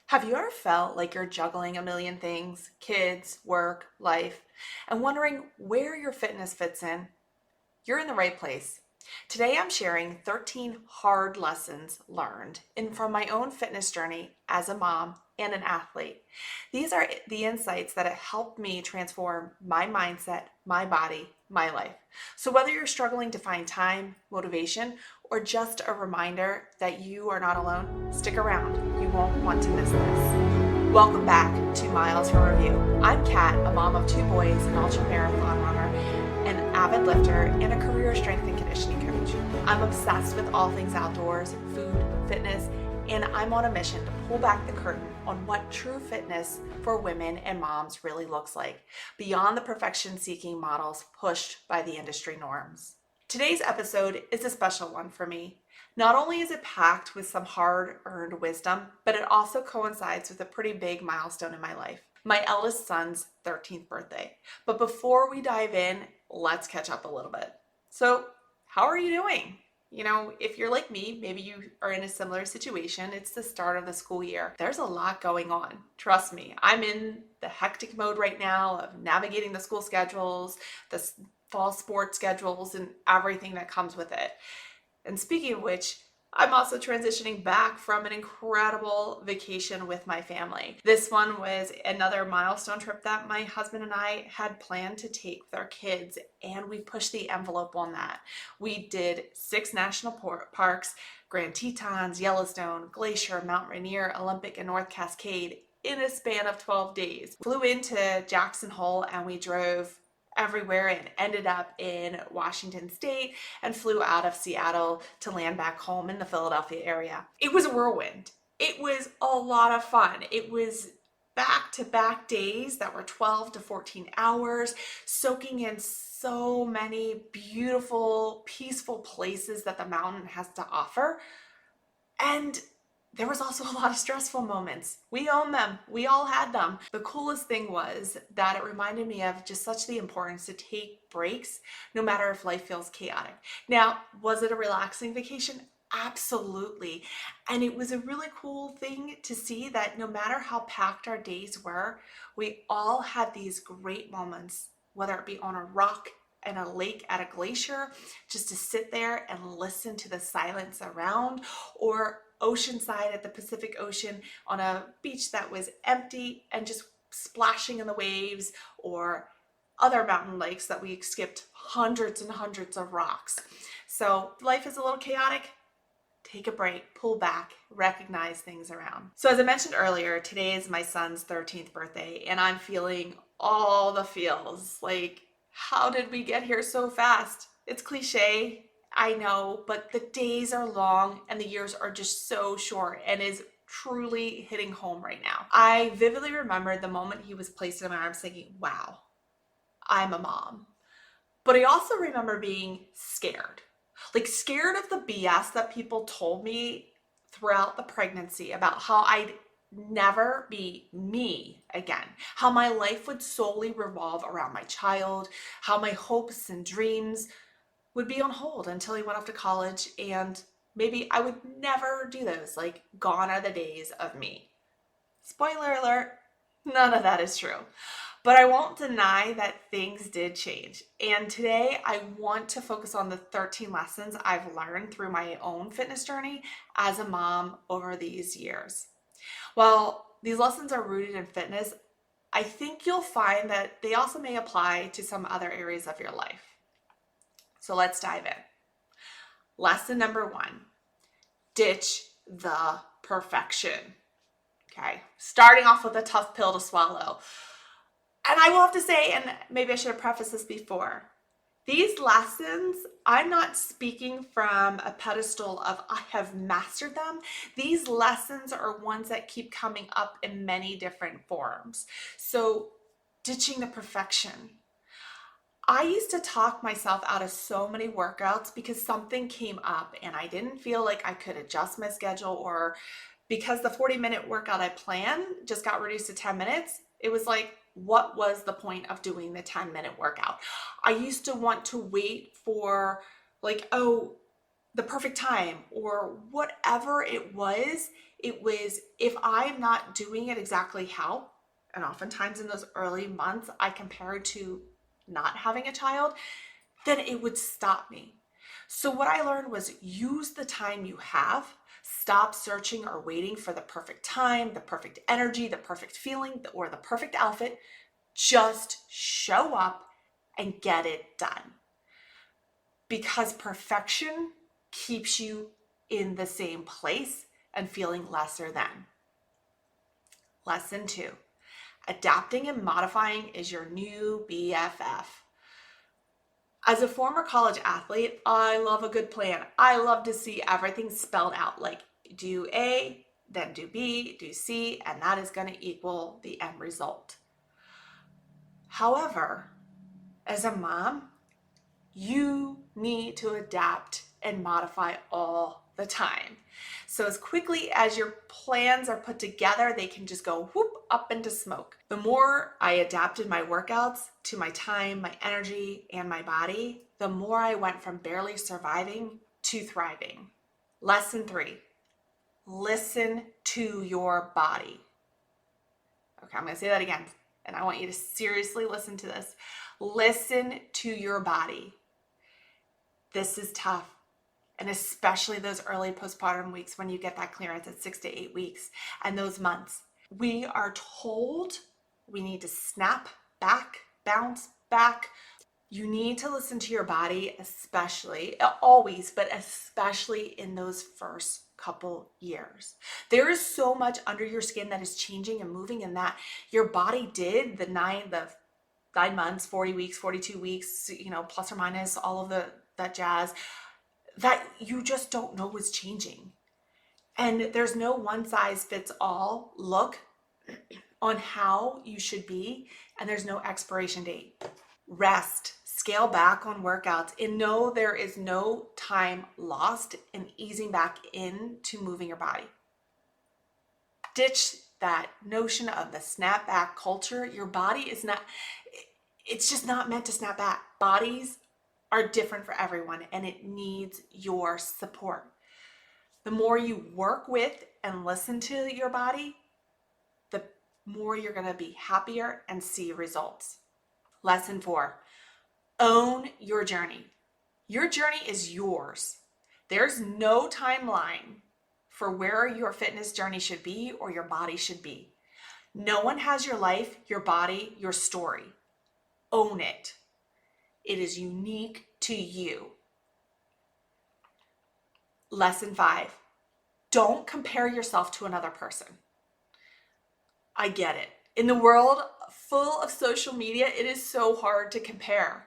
Have you ever felt like you're juggling a million things, kids, work, life, and wondering where your fitness fits in? You're in the right place. Today I'm sharing 13 hard lessons learned from my own fitness journey as a mom and an athlete. These are the insights that have helped me transform my mindset, my body, my life. So whether you're struggling to find time, motivation, or just a reminder that you are not alone, stick around. You won't want to miss this. Welcome back to Miles for Review. I'm Kat, a mom of 2 boys, an ultra-marathon runner, an avid lifter, and a career strength and conditioning coach. I'm obsessed with all things outdoors, food, fitness, and I'm on a mission to pull back the curtain on what true fitness for women and moms really looks like, beyond the perfection-seeking models pushed by the industry norms. Today's episode is a special one for me. Not only is it packed with some hard-earned wisdom, but it also coincides with a pretty big milestone in my life. My eldest son's 13th birthday. But before we dive in, let's catch up a little bit. So, how are you doing? If you're like me, maybe you are in a similar situation. It's the start of the school year. There's a lot going on. Trust me, I'm in the hectic mode right now of navigating the school schedules, the fall sports schedules, and everything that comes with it. And speaking of which, I'm also transitioning back from an incredible vacation with my family. This one was another milestone trip that my husband and I had planned to take with our kids, and we pushed the envelope on that. We did 6 national parks, Grand Tetons, Yellowstone, Glacier, Mount Rainier, Olympic, and North Cascade in a span of 12 days. Flew into Jackson Hole and we drove everywhere and ended up in Washington State and flew out of Seattle to land back home in the Philadelphia area. It was a whirlwind. It was a lot of fun. It was back-to-back days that were 12 to 14 hours, soaking in so many beautiful, peaceful places that the mountain has to offer. And there was also a lot of stressful moments. We own them. We all had them. The coolest thing was that it reminded me of just such the importance to take breaks, no matter if life feels chaotic. Now, was it a relaxing vacation? Absolutely. And it was a really cool thing to see that no matter how packed our days were, we all had these great moments, whether it be on a rock and a lake at a glacier, just to sit there and listen to the silence around, or oceanside at the Pacific Ocean on a beach that was empty and just splashing in the waves, or other mountain lakes that we skipped hundreds and hundreds of rocks. So life is a little chaotic. Take a break, pull back, recognize things around. So as I mentioned earlier, today is my son's 13th birthday and I'm feeling all the feels. Like, how did we get here so fast? It's cliche, I know, but the days are long and the years are just so short, and is truly hitting home right now. I vividly remember the moment he was placed in my arms thinking, wow, I'm a mom. But I also remember being scared. Like, scared of the BS that people told me throughout the pregnancy about how I'd never be me again, how my life would solely revolve around my child, how my hopes and dreams would be on hold until he went off to college, and maybe I would never do those. Like, gone are the days of me. Spoiler alert, none of that is true. But I won't deny that things did change. And today I want to focus on the 13 lessons I've learned through my own fitness journey as a mom over these years. While these lessons are rooted in fitness, I think you'll find that they also may apply to some other areas of your life. So let's dive in. Lesson number 1, ditch the perfection. Okay, starting off with a tough pill to swallow. And I will have to say, and maybe I should have prefaced this before, these lessons, I'm not speaking from a pedestal of I have mastered them. These lessons are ones that keep coming up in many different forms. So ditching the perfection. I used to talk myself out of so many workouts because something came up and I didn't feel like I could adjust my schedule, or because the 40-minute workout I planned just got reduced to 10 minutes, it was like, what was the point of doing the 10-minute workout? I used to want to wait for the perfect time or whatever it was, It was, if I'm not doing it exactly how, and oftentimes in those early months, I compare it to not having a child, then it would stop me. So what I learned was use the time you have. Stop searching or waiting for the perfect time, the perfect energy, the perfect feeling, or the perfect outfit. Just show up and get it done. Because perfection keeps you in the same place and feeling lesser than. Lesson 2, adapting and modifying is your new BFF. As a former college athlete, I love a good plan. I love to see everything spelled out, like do A, then do B, do C, and that is going to equal the end result. However, as a mom, you need to adapt and modify all the time. So as quickly as your plans are put together, they can just go whoop up into smoke. The more I adapted my workouts to my time, my energy, and my body, the more I went from barely surviving to thriving. Lesson 3, listen to your body. Okay, I'm going to say that again, and I want you to seriously listen to this. Listen to your body. This is tough. And especially those early postpartum weeks when you get that clearance at 6 to 8 weeks and those months. We are told we need to snap back, bounce back. You need to listen to your body, especially, always, but especially in those first couple years. There is so much under your skin that is changing and moving, and that your body did the 9 months, 40 weeks, 42 weeks, plus or minus all of that jazz, that you just don't know is changing. And there's no one size fits all look on how you should be, and there's no expiration date. Rest, scale back on workouts, and know there is no time lost in easing back into moving your body. Ditch that notion of the snap back culture. Your body is not, it's just not meant to snap back. Bodies are different for everyone, and it needs your support. The more you work with and listen to your body, the more you're going to be happier and see results. Lesson 4, own your journey. Your journey is yours. There's no timeline for where your fitness journey should be or your body should be. No one has your life, your body, your story. Own it. It is unique to you. Lesson 5, don't compare yourself to another person. I get it. In the world full of social media, it is so hard to compare.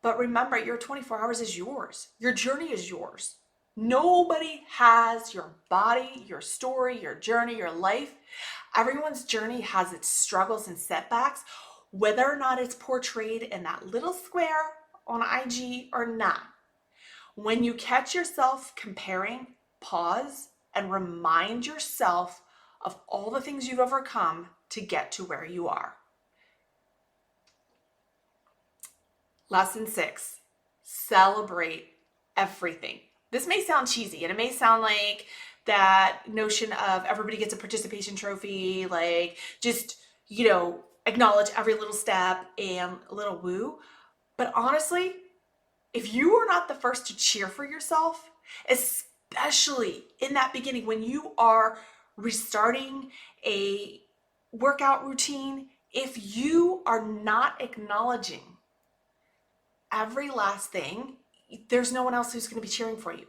But remember, your 24 hours is yours. Your journey is yours. Nobody has your body, your story, your journey, your life. Everyone's journey has its struggles and setbacks, whether or not it's portrayed in that little square on IG or not. When you catch yourself comparing, pause and remind yourself of all the things you've overcome to get to where you are. Lesson 6, celebrate everything. This may sound cheesy, and it may sound like that notion of everybody gets a participation trophy, like just, acknowledge every little step and a little woo. But honestly, if you are not the first to cheer for yourself, especially in that beginning when you are restarting a workout routine, if you are not acknowledging every last thing, there's no one else who's going to be cheering for you.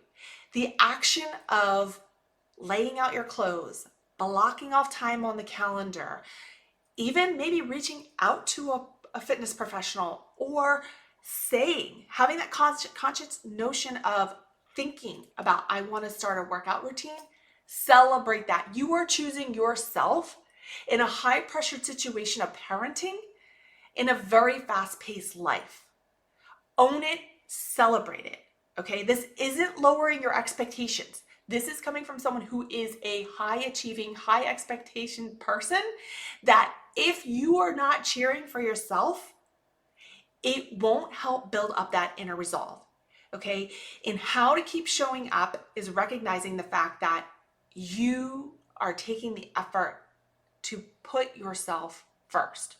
The action of laying out your clothes, blocking off time on the calendar, even maybe reaching out to a fitness professional, or having that conscious notion of thinking about, I want to start a workout routine. Celebrate that. You are choosing yourself in a high pressure situation of parenting in a very fast paced life. Own it, celebrate it. Okay, this isn't lowering your expectations. This is coming from someone who is a high achieving, high expectation person, that if you are not cheering for yourself, it won't help build up that inner resolve. Okay, and how to keep showing up is recognizing the fact that you are taking the effort to put yourself first.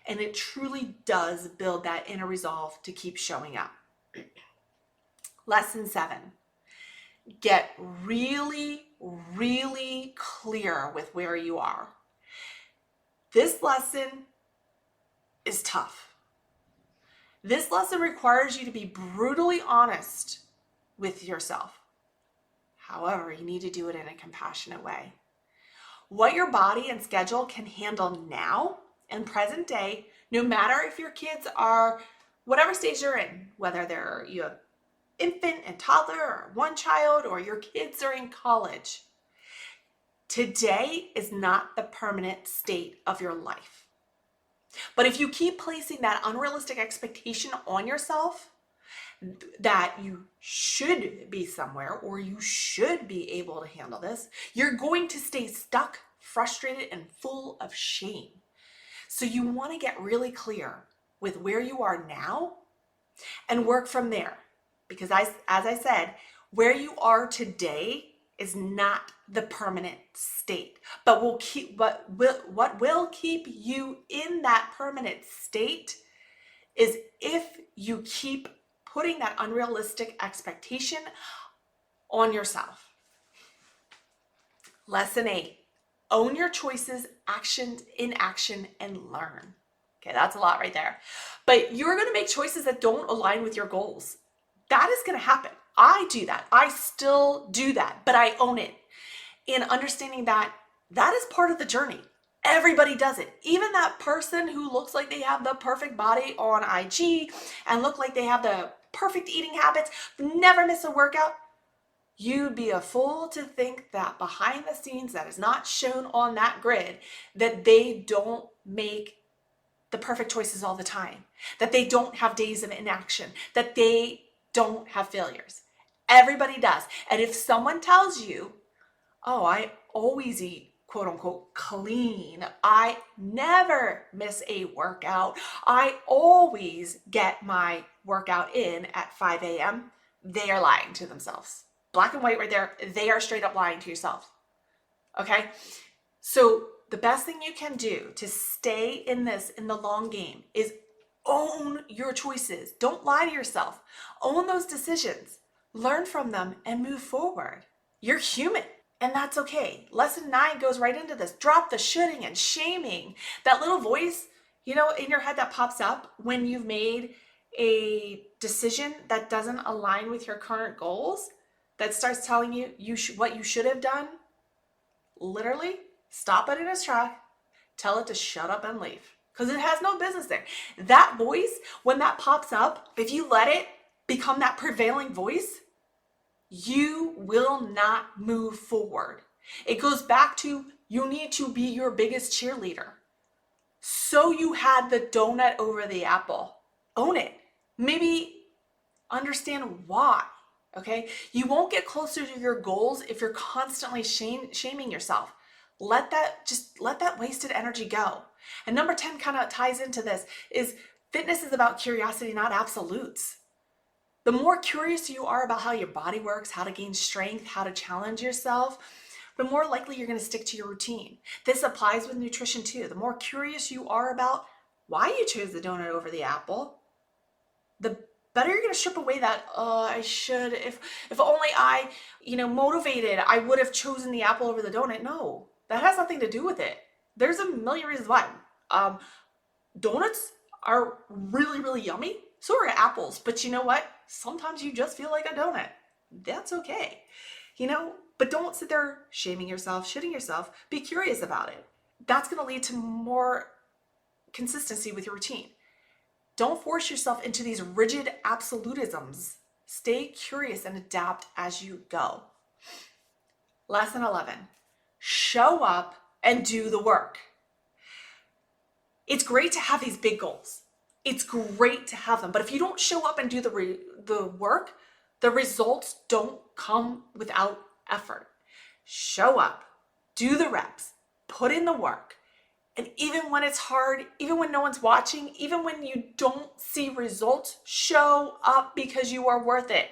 And it truly does build that inner resolve to keep showing up. Lesson 7, get really, really clear with where you are. This lesson is tough. This lesson requires you to be brutally honest with yourself. However, you need to do it in a compassionate way. What your body and schedule can handle now in present day, no matter if your kids are whatever stage you're in, whether they're you have infant and toddler or one child or your kids are in college. Today is not the permanent state of your life. But if you keep placing that unrealistic expectation on yourself that you should be somewhere or you should be able to handle this, you're going to stay stuck, frustrated, and full of shame. So you want to get really clear with where you are now and work from there. Because as I said, where you are today is not the permanent state. But what will keep you in that permanent state is if you keep putting that unrealistic expectation on yourself. Lesson 8, own your choices, actions in action, and learn. Okay, that's a lot right there. But you're going to make choices that don't align with your goals. That is going to happen. I do that. I still do that, but I own it. In understanding that that is part of the journey. Everybody does it. Even that person who looks like they have the perfect body on IG and look like they have the perfect eating habits, never miss a workout. You'd be a fool to think that behind the scenes, that is not shown on that grid, that they don't make the perfect choices all the time, that they don't have days of inaction, that they don't have failures. Everybody does. And if someone tells you, oh, I always eat quote unquote clean, I never miss a workout, I always get my workout in at 5 a.m., they are lying to themselves. Black and white right there. They are straight up lying to yourself. Okay? So the best thing you can do to stay in this in the long game is own your choices. Don't lie to yourself. Own those decisions. Learn from them and move forward. You're human, and that's okay. Lesson 9 goes right into this. Drop the shoulding and shaming. That little voice, in your head that pops up when you've made a decision that doesn't align with your current goals, that starts telling you what you should have done. Literally, stop it in its track. Tell it to shut up and leave. Because it has no business there. That voice, when that pops up, if you let it become that prevailing voice, you will not move forward. It goes back to you need to be your biggest cheerleader. So you had the donut over the apple. Own it. Maybe understand why. Okay? You won't get closer to your goals if you're constantly shaming yourself. Let that wasted energy go. And number 10 kind of ties into this is fitness is about curiosity, not absolutes. The more curious you are about how your body works, how to gain strength, how to challenge yourself, the more likely you're going to stick to your routine. This applies with nutrition too. The more curious you are about why you chose the donut over the apple, the better you're going to strip away that, I should, if only I, motivated, I would have chosen the apple over the donut. No, that has nothing to do with it. There's a million reasons why. Donuts are really, really yummy. So are apples. But you know what? Sometimes you just feel like a donut. That's okay. But don't sit there shaming yourself, shitting yourself. Be curious about it. That's going to lead to more consistency with your routine. Don't force yourself into these rigid absolutisms. Stay curious and adapt as you go. Lesson 11, show up and do the work. It's great to have these big goals. It's great to have them. But if you don't show up and do the work, the results don't come without effort. Show up, do the reps, put in the work, And even when it's hard, even when no one's watching, even when you don't see results, show up because you are worth it.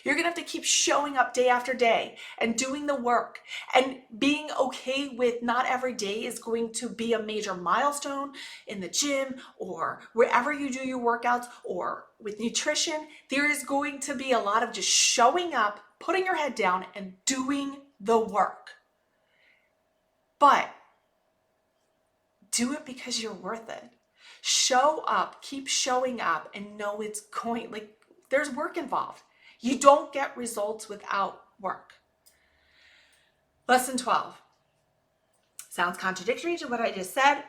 You're gonna have to keep showing up day after day and doing the work and being okay with not every day is going to be a major milestone in the gym or wherever you do your workouts or with nutrition. There is going to be a lot of just showing up, putting your head down and doing the work. But do it because you're worth it. Show up, keep showing up, and know it's going, like, there's work involved. You don't get results without work. Lesson 12. Sounds contradictory to what I just said.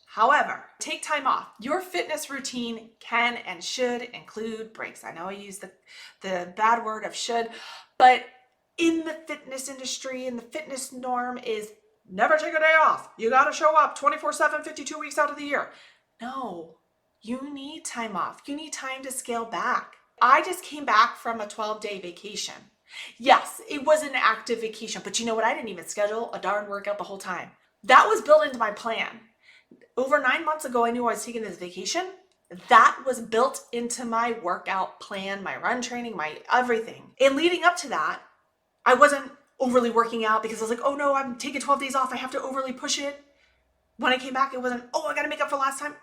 However, take time off. Your fitness routine can and should include breaks. I know I use the bad word of should, but in the fitness industry and the fitness norm is never take a day off. You got to show up 24/7, 52 weeks out of the year. No, you need time off. You need time to scale back. I just came back from a 12-day vacation. Yes, it was an active vacation, but you know what? I didn't even schedule a darn workout the whole time. That was built into my plan. Over 9 months ago, I knew I was taking this vacation. That was built into my workout plan, my run training, my everything. And leading up to that, I wasn't overly working out because I was like, oh no, I'm taking 12 days off. I have to overly push it. When I came back, it wasn't, oh, I got to make up for last time.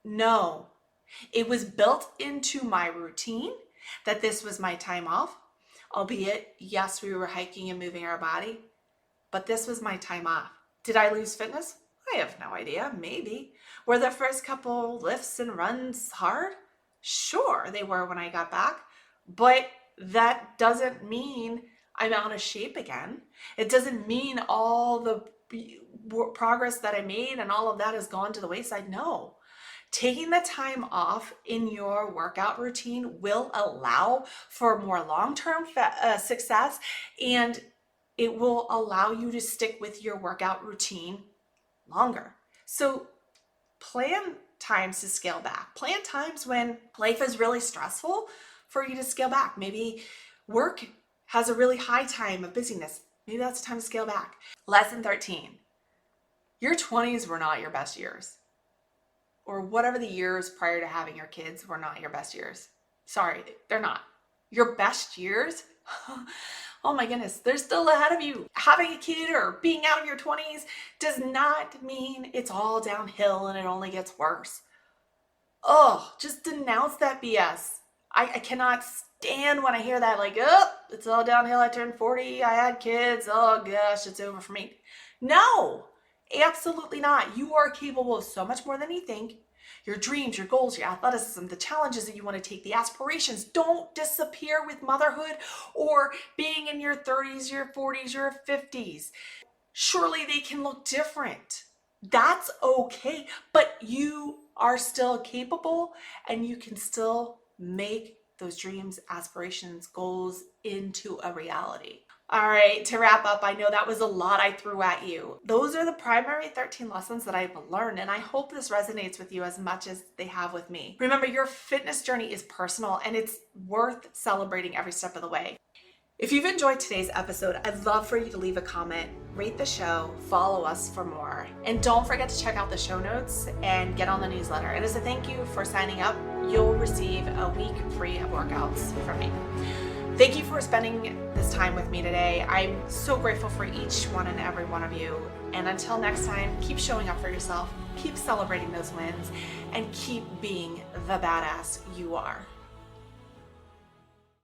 No, it was built into my routine that this was my time off. Albeit, yes, we were hiking and moving our body, but this was my time off. Did I lose fitness? I have no idea. Maybe. Were the first couple lifts and runs hard? Sure, they were when I got back, but that doesn't mean I'm out of shape again. It doesn't mean all the progress that I made and all of that has gone to the wayside. No. Taking the time off in your workout routine will allow for more long-term success, and it will allow you to stick with your workout routine longer. So plan times to scale back. Plan times when life is really stressful for you to scale back. Maybe work has a really high time of busyness. Maybe that's the time to scale back. Lesson 13. Your 20s were not your best years. Or whatever the years prior to having your kids were not your best years. Sorry, they're not. Your best years? Oh my goodness, they're still ahead of you. Having a kid or being out in your 20s does not mean it's all downhill and it only gets worse. Oh, just denounce that BS. I cannot stand when I hear that, like, oh, it's all downhill. I turned 40, I had kids. Oh gosh, it's over for me. No, absolutely not. You are capable of so much more than you think. Your dreams, your goals, your athleticism, the challenges that you want to take, the aspirations don't disappear with motherhood or being in your 30s, your 40s, your 50s. Surely they can look different. That's okay, but you are still capable and you can still make those dreams, aspirations, goals into a reality. All right, to wrap up, I know that was a lot I threw at you. Those are the primary 13 lessons that I've learned, and I hope this resonates with you as much as they have with me. Remember, your fitness journey is personal, and it's worth celebrating every step of the way. If you've enjoyed today's episode, I'd love for you to leave a comment, rate the show, follow us for more, and don't forget to check out the show notes and get on the newsletter. And as a thank you for signing up, you'll receive a week free of workouts from me. Thank you for spending this time with me today. I'm so grateful for each one and every one of you. And until next time, keep showing up for yourself, keep celebrating those wins, and keep being the badass you are.